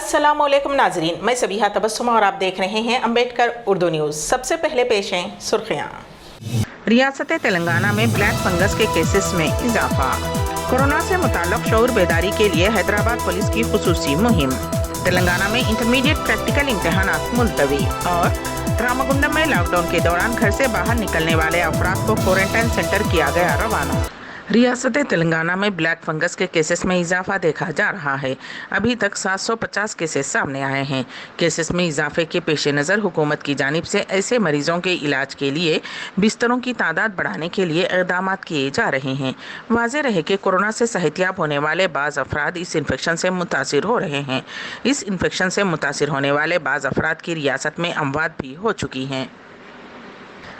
अस्सलामुअलैकुम नाजरीन, मैं सबीहा तबस्सुम और आप देख रहे हैं अम्बेडकर उर्दू न्यूज़। सबसे पहले पेश हैं सुर्खियाँ। रियासत तेलंगाना में ब्लैक फंगस के केसेस में इजाफा। कोरोना से मुताल्लिक़ शऊर बेदारी के लिए हैदराबाद पुलिस की खुसूसी मुहिम। तेलंगाना में इंटरमीडिएट प्रैक्टिकल इम्तहानात मुलतवी। और रामागुंडम में लॉकडाउन के दौरान घर से बाहर निकलने वाले अफराद को क्वारंटाइन सेंटर किया गया रवाना। रियासत तेलंगाना में ब्लैक फंगस के केसेस में इजाफा देखा जा रहा है। अभी तक 750 केसेस सामने आए हैं। केसेस में इजाफे के पेश नज़र हुकूमत की जानिब से ऐसे मरीजों के इलाज के लिए बिस्तरों की तादाद बढ़ाने के लिए इक़दाम किए जा रहे हैं। वाज़ेह रहे कि कोरोना से सेहतियाब होने वाले बाज़ अफराद इस इन्फेक्शन से मुतासिर हो रहे हैं। इस इन्फेक्शन से मुतासिर होने वाले बाज़ अफराद की रियासत में अमवात भी हो चुकी हैं।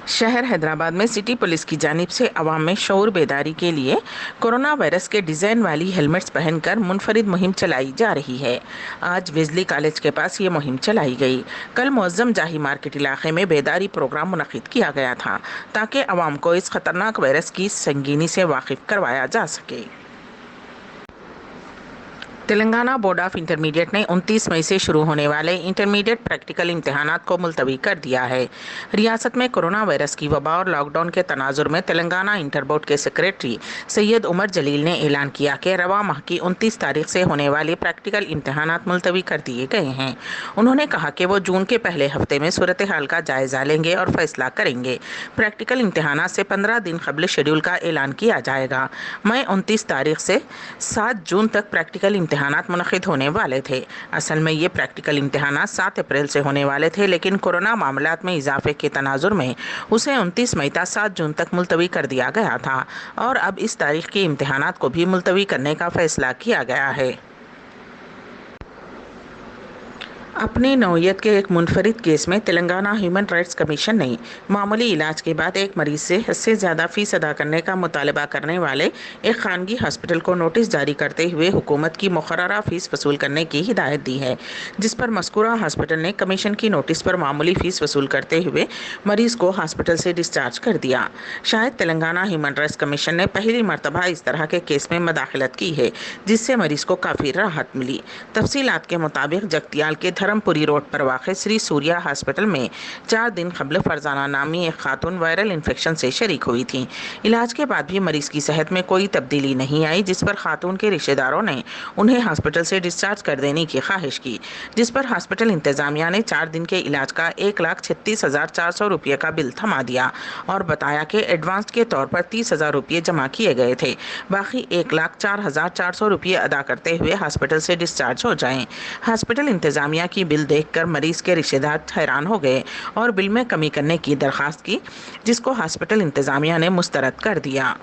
शहर हैदराबाद में सिटी पुलिस की जानिब से अवाम में शऊर बेदारी के लिए कोरोना वायरस के डिज़ाइन वाली हेलमेट्स पहनकर मुनफरिद मुहिम चलाई जा रही है। आज वेज़ली कॉलेज के पास ये मुहिम चलाई गई। कल मुअज़्ज़म जाही मार्केट इलाके में बेदारी प्रोग्राम मुनक़िद किया गया था ताकि अवाम को इस ख़तरनाक वायरस की संगीनी से वाकिफ़ करवाया जा सके। तेलंगाना बोर्ड ऑफ इंटरमीडिएट ने 29 मई से शुरू होने वाले इंटरमीडिएट प्रैक्टिकल इम्तहानात को मुलतवी कर दिया है। रियासत में कोरोना वायरस की वबा और लॉकडाउन के तनाजुर में तेलंगाना इंटर बोर्ड के सेक्रेटरी सैयद उमर जलील ने ऐलान किया कि रवा माह की 29 तारीख से होने वाली प्रैक्टिकल इम्तहानात मुलतवी कर दिए गए हैं। उन्होंने कहा कि वो जून के पहले हफ्ते में सूरत हाल का जायज़ा लेंगे और फैसला करेंगे। प्रैक्टिकल इम्तहानात से 15 दिन कबल शेड्यूल का ऐलान किया जाएगा। मई 29 तारीख से 7 जून तक प्रैक्टिकल इम्तहानात मुनक़िद होने वाले थे। असल में ये प्रैक्टिकल इम्तहानात 7 अप्रैल से होने वाले थे, लेकिन कोरोना मामलात में इजाफे के तनाजुर में उसे 29 मई था 7 जून तक मुलतवी कर दिया गया था और अब इस तारीख के इम्तहानात को भी मुलतवी करने का फैसला किया गया है। अपनी नौयत के एक मुनफरिद केस में तेलंगाना ह्यूमन राइट्स कमीशन ने मामूली इलाज के बाद एक मरीज से हद से ज़्यादा फ़ीस अदा करने का मुतालबा करने वाले एक खानगी हॉस्पिटल को नोटिस जारी करते हुए हुकूमत की मुकर्ररा फ़ीस वसूल करने की हिदायत दी है, जिस पर मज़कूरा हॉस्पिटल ने कमीशन की नोटिस पर मामूली फ़ीस वसूल करते हुए मरीज़ को हॉस्पिटल से डिस्चार्ज कर दिया। शायद तेलंगाना ह्यूमन राइट्स कमीशन ने पहली मरतबा इस तरह के केस में मदाखलत की है, जिससे मरीज़ को काफ़ी राहत मिली। तफसीलात के मुताबिक जगतियाल के धर्मपुरी रोड पर वाक़े श्री सूर्या हॉस्पिटल में 4 दिन कबल फरजाना नामी एक खातून वायरल इन्फेक्शन से शरीक हुई थी। इलाज के बाद भी मरीज़ की सेहत में कोई तब्दीली नहीं आई, जिस पर खातून के रिश्तेदारों ने उन्हें हॉस्पिटल से डिस्चार्ज कर देने की ख्वाहिश की, जिस पर हॉस्पिटल इंतज़ामिया ने 4 दिन के इलाज का 1,36,400 रुपये का बिल थमा दिया और बताया कि एडवांस के तौर पर 30,000 रुपये जमा किए गए थे। बाकी 1,04,400 रुपये अदा करते हुए हॉस्पिटल से डिस्चार्ज हो जाएं। हॉस्पिटल इंतज़ामिया की बिल देखकर मरीज के रिश्तेदार हैरान हो गए और बिल में कमी करने की दरख्वास्त की, जिसको हॉस्पिटल इंतज़ामिया ने मुस्तरद कर दिया।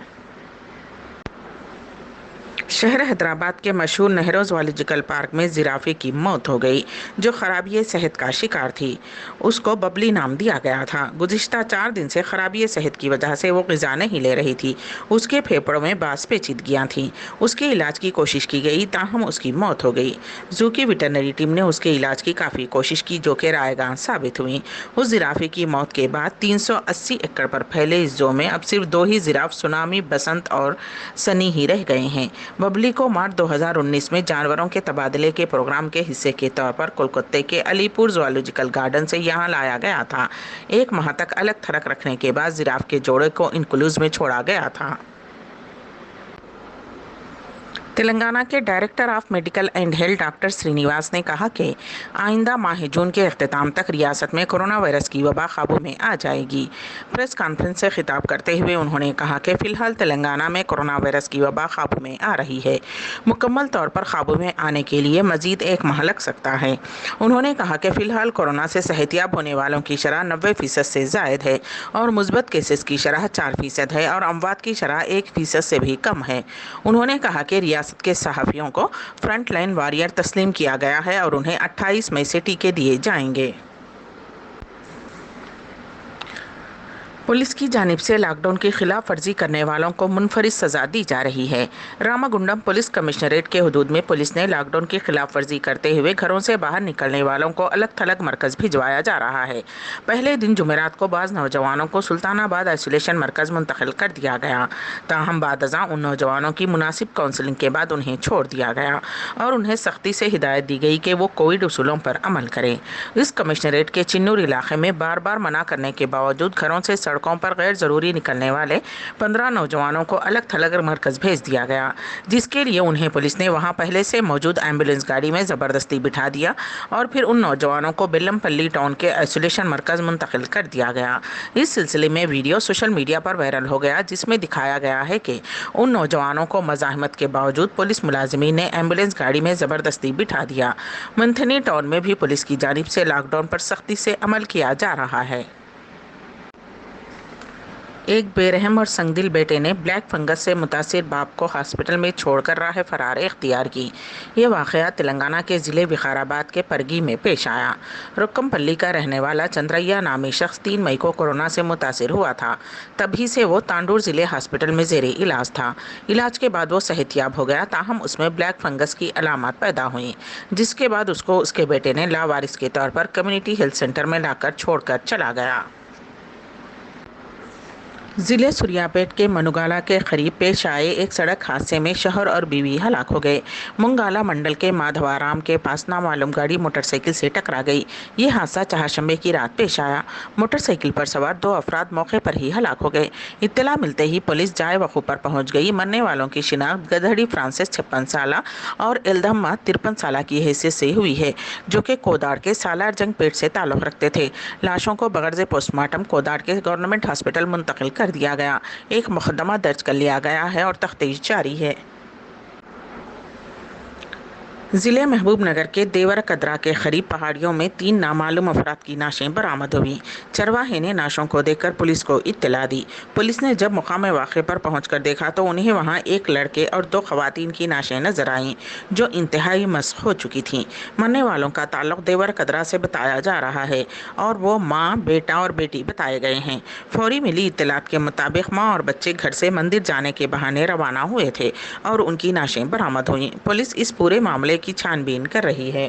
शहर हैदराबाद के मशहूर नेहरू ज़ूलॉजिकल पार्क में जिराफे की मौत हो गई, जो खराबी सेहत का शिकार थी। उसको बबली नाम दिया गया था। गुज़िश्ता 4 दिन से खराबी सेहत की वजह से वो ग़िज़ा नहीं ले रही थी। उसके फेफड़ों में बास पेचीदगियाँ थीं। उसके इलाज की कोशिश की गई, ताहम उसकी मौत हो गई। जू की वेटरनरी टीम ने उसके इलाज की काफ़ी कोशिश की, जो कि रायगां साबित हुई। उस जिराफे की मौत के बाद 380 एकड़ पर फैले इस ज़ू में अब सिर्फ 2 ही जिराफ सुनामी, बसंत और सनी ही रह गए हैं। बबली को मार्च 2019 में जानवरों के तबादले के प्रोग्राम के हिस्से के तौर पर कोलकाता के अलीपुर ज़ूलॉजिकल गार्डन से यहाँ लाया गया था। 1 माह तक अलग थलग रखने के बाद जिराफ के जोड़े को इनक्लूज़ में छोड़ा गया था। तेलंगाना के director of medical and health doctor Srinivas ने कहा कि आइंदा माह जून के अख्ताम तक रियासत में कोरोना वायरस की वबा काबू में आ जाएगी। प्रेस कॉन्फ्रेंस से खिताब करते हुए उन्होंने कहा कि फ़िलहाल तेलंगाना में कोरोना वायरस की वबा काबू में आ रही है। मुकम्मल तौर पर काबू में आने के लिए मज़ीद 1 माह लग सकता है। उन्होंने कहा कि फ़िलहाल कोरोना से सेहतियाब होने वालों की शरह 90% से ज़ायद है और मुस्बत केसेस की शरह 4% है और अमवात की शरह 1% से भी कम है। उन्होंने कहा कि रियासत के सहाफ़ियों को फ्रंट लाइन वॉरियर तस्लीम किया गया है और उन्हें 28 मई से टीके दिए जाएंगे। पुलिस की जानिब से लॉकडाउन की खिलाफ वर्जी करने वालों को मुनफरिद सजा दी जा रही है। रामागुंडम पुलिस कमिश्नरेट के हुदूद में पुलिस ने लॉकडाउन की खिलाफ वर्जी करते हुए घरों से बाहर निकलने वालों को अलग थलग मरकज भिजवाया जा रहा है। पहले दिन जुमेरात को बाज़ नौजवानों को सुल्तानाबाद आइसोलेशन मरकज मुंतकिल कर दिया गया, ताहम बाद अज़ां उन नौजवानों की मुनासिब काउंसलिंग के बाद उन्हें छोड़ दिया गया और उन्हें सख्ती से हिदायत दी गई कि वो कोविड उसूलों पर अमल करें। इस कमिश्नरेट के चिन्नूर इलाके में बार बार मना करने के बावजूद घरों से सड़कों पर गैर ज़रूरी निकलने वाले 15 नौजवानों को अलग थलग मरकज़ भेज दिया गया, जिसके लिए उन्हें पुलिस ने वहां पहले से मौजूद एम्बुलेंस गाड़ी में ज़बरदस्ती बिठा दिया और फिर उन नौजवानों को बेलमपल्ली टाउन के आइसोलेशन मरकज़ मुंतकिल कर दिया गया। इस सिलसिले में वीडियो सोशल मीडिया पर वायरल हो गया, जिसमें दिखाया गया है कि उन नौजवानों को मज़ाहमत के बावजूद पुलिस मुलाजिमीन ने एम्बुलेंस गाड़ी में ज़बरदस्ती बिठा दिया। मंथनी टाउन में भी पुलिस की जानिब से लॉकडाउन पर सख्ती से अमल किया जा रहा है। एक बेरहम और संगदिल बेटे ने ब्लैक फंगस से मुतासिर बाप को हॉस्पिटल में छोड़कर राह फरार इख्तियार की। ये वाक़या तेलंगाना के ज़िले विकाराबाद के परगी में पेश आया। रुक्कमपल्ली का रहने वाला चंद्रैया नामी शख्स 3 मई को कोरोना से मुतासिर हुआ था। तभी से वो तांडूर ज़िले हॉस्पिटल में ज़ेरे इलाज था। इलाज के बाद वो सेहतियाब हो गया, ताहम उसमें ब्लैक फंगस की अलामत पैदा हुई, जिसके बाद उसको उसके बेटे ने लावारिस के तौर पर कम्युनिटी हेल्थ सेंटर में लाकर छोड़कर चला गया। ज़िले सुरियापेट के मनुगाला के करीब पेश आए एक सड़क हादसे में शौहर और बीवी हलाक हो गए। मुंगाला मंडल के माधवाराम के पास नामालूम गाड़ी मोटरसाइकिल से टकरा गई। ये हादसा चहारशंबे की रात पेश आया। मोटरसाइकिल पर सवार 2 अफराद मौके पर ही हलाक हो गए। इत्तला मिलते ही पुलिस जाए वक़ू पर पहुंच गई। मरने वालों की शिनाख्त गधड़ी फ्रांसिस 56 साल और एल्दम्मा 53 साल की हैसियत से हुई है, जो कि कोदाड़ के सालार जंग पेट से ताल्लुक़ रखते थे। लाशों को बगैर पोस्टमार्टम कोदाड़ के गवर्नमेंट हॉस्पिटल मुंतकिल कर दिया गया। एक मुकदमा दर्ज कर लिया गया है और तफ्तीश जारी है। ज़िले महबूब नगर के देवर कदरा के करीब पहाड़ियों में 3 नामालूम अफराद की नाशें बरामद हुई। चरवाहे ने नाशों को देखकर पुलिस को इत्तला दी। पुलिस ने जब मुकाम वाक़े पर पहुंचकर देखा तो उन्हें वहां एक लड़के और 2 ख़वातीन की नाशें नजर आईं, जो इंतहाई मस्क हो चुकी थीं। मरने वालों का ताल्लुक़ देवर कदरा से बताया जा रहा है और वो माँ, बेटा और बेटी बताए गए हैं। फौरी मिली इत्तलात के मुताबिक माँ और बच्चे घर से मंदिर जाने के बहाने रवाना हुए थे और उनकी नाशें बरामद हुई। पुलिस इस पूरे मामले की छानबीन कर रही है।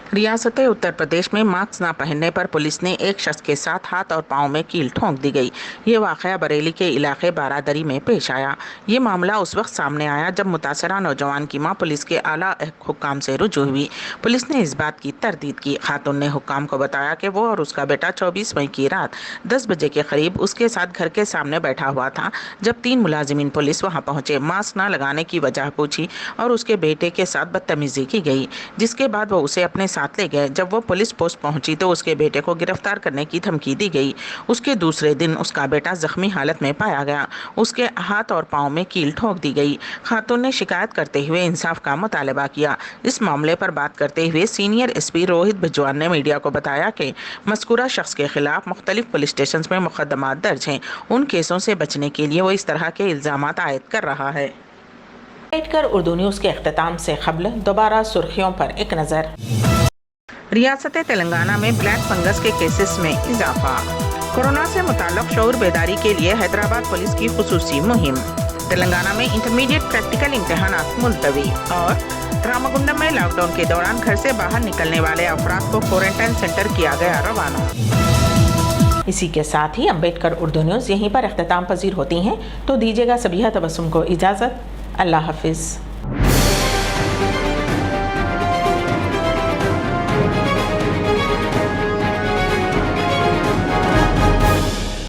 रियासत उत्तर प्रदेश में मास्क न पहनने पर पुलिस ने एक शख्स के साथ हाथ और पांव में कील ठोंक दी गई। ये वाक़या बरेली के इलाके बारादरी में पेश आया। ये मामला उस वक्त सामने आया जब मुतासरा नौजवान की मां पुलिस के आला हुक्काम से रुजू हुई। पुलिस ने इस बात की तरदीद की। खातून ने हुक्काम को बताया कि वो और उसका बेटा 24 मई की रात 10 बजे के करीब उसके साथ घर के सामने बैठा हुआ था, जब 3 मुलाजिमीन पुलिस वहाँ पहुँचे। मास्क न लगाने की वजह पूछी और उसके बेटे के साथ बदतमीजी की गई, जिसके बाद वो उसे अपने साथ ले गए। जब वो पुलिस पोस्ट पहुंची तो उसके बेटे को गिरफ्तार करने की धमकी दी गई। उसके दूसरे दिन उसका बेटा जख्मी हालत में पाया गया। उसके हाथ और पांव में कील ठोक दी गई। खातून ने शिकायत करते हुए इंसाफ का मुतालबा किया। इस मामले पर बात करते हुए सीनियर एसपी रोहित बिजवान ने मीडिया को बताया कि मज़कूरा शख्स के खिलाफ मुख्तलिफ पुलिस स्टेशन में मुकदमा दर्ज हैं। उन केसों से बचने के लिए वो इस तरह के इल्ज़ामात आयद कर रहा है। कर उर्दू न्यूज़ के अख्ताम से क़ब्ल दोबारा सुर्खियों पर एक नज़र। रियासत तेलंगाना में ब्लैक फंगस के केसेस में इजाफा। कोरोना से मुताल्लिक़ शऊर बेदारी के लिए हैदराबाद पुलिस की खुसूसी मुहिम। तेलंगाना में इंटरमीडिएट प्रैक्टिकल इम्तहानात मुलतवी और रामागुंडम में लॉकडाउन के दौरान घर से बाहर निकलने वाले अफराद को क्वारंटाइन सेंटर किया गया रवाना। इसी के साथ ही अम्बेडकर उर्दू न्यूज़ यहीं पर अख्ताम पजीर होती हैं, तो दीजिएगा सबीहा तबस्सुम को इजाज़त। अल्लाह हाफिज़।